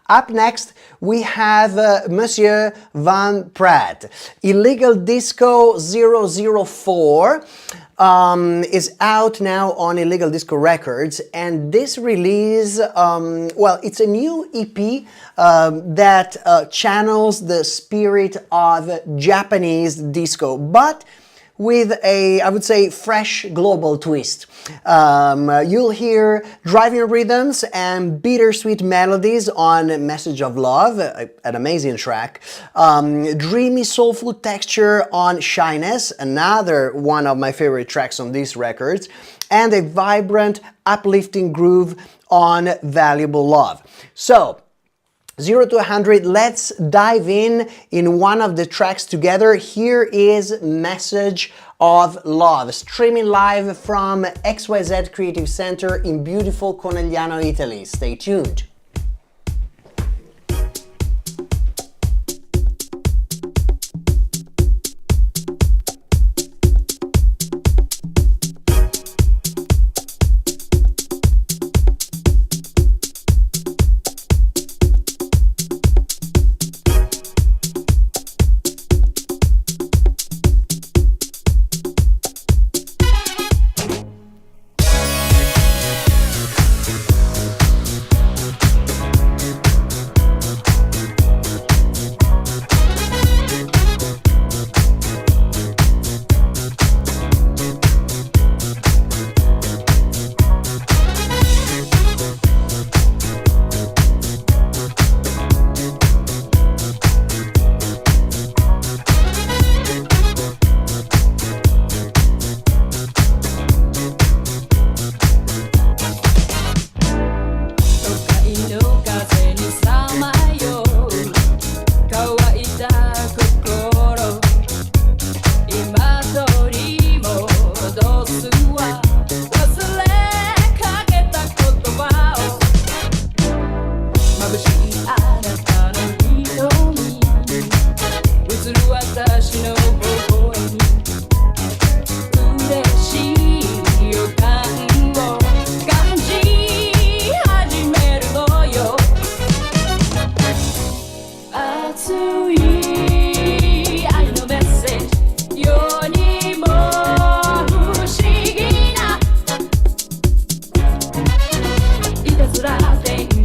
Up next, we have Monsieur Van Pratt. Illegal Disco 004 is out now on Illegal Disco Records, and this release, well, it's a new EP that channels the spirit of Japanese disco, but with a, I would say, fresh global twist. You'll hear driving rhythms and bittersweet melodies on Message of Love, an amazing track. Dreamy soulful texture on Shyness, another one of my favorite tracks on these records. And a vibrant, uplifting groove on Valuable Love. So, 0 to 100, let's dive in one of the tracks together. Here is Message of Love, streaming live from XYZ Creative Center in beautiful Conegliano, Italy. Stay tuned.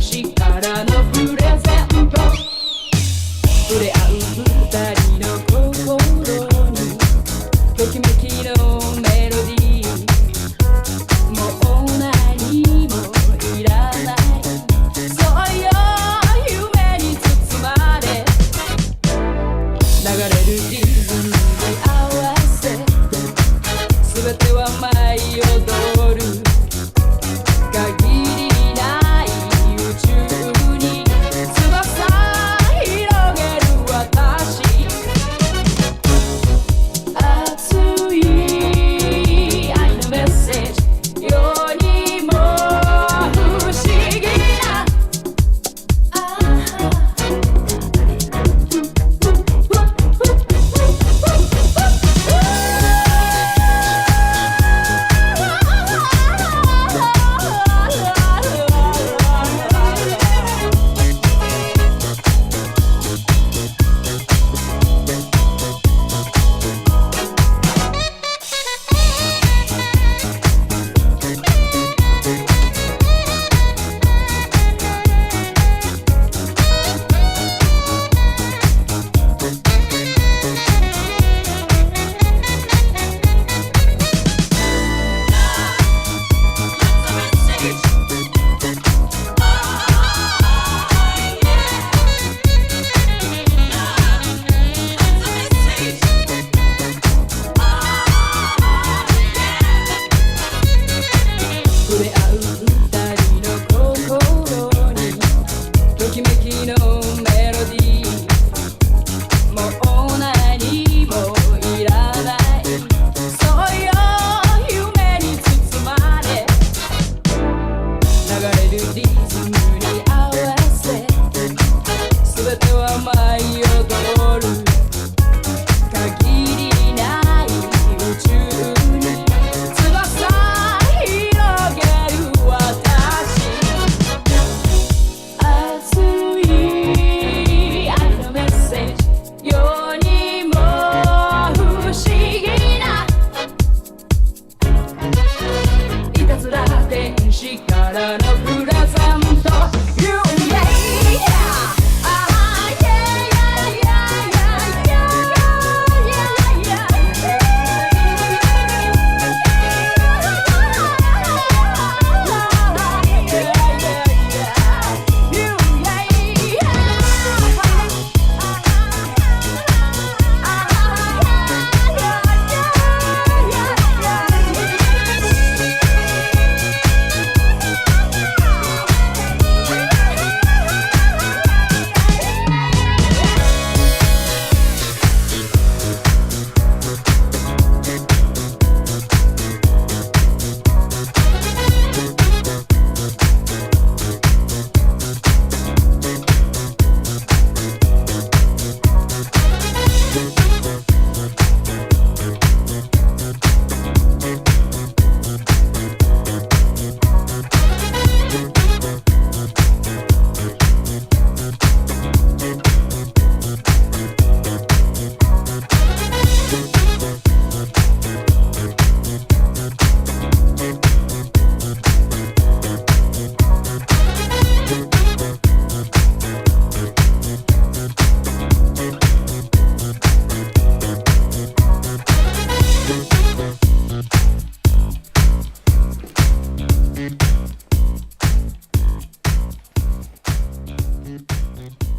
She got enough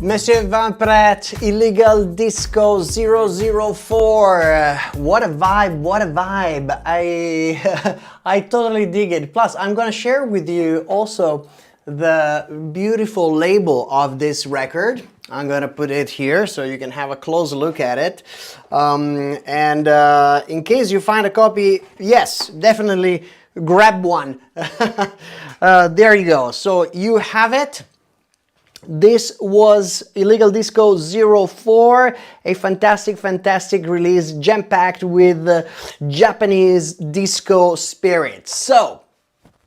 Monsieur Van Pratt, Illegal Disco 004. What a vibe, what a vibe. I totally dig it. Plus, I'm gonna share with you also the beautiful label of this record. I'm gonna put it here so you can have a close look at it. In case you find a copy, yes, definitely grab one. There you go. So you have it. This was Illegal Disco 04, a fantastic release, jam-packed with Japanese disco spirit. So,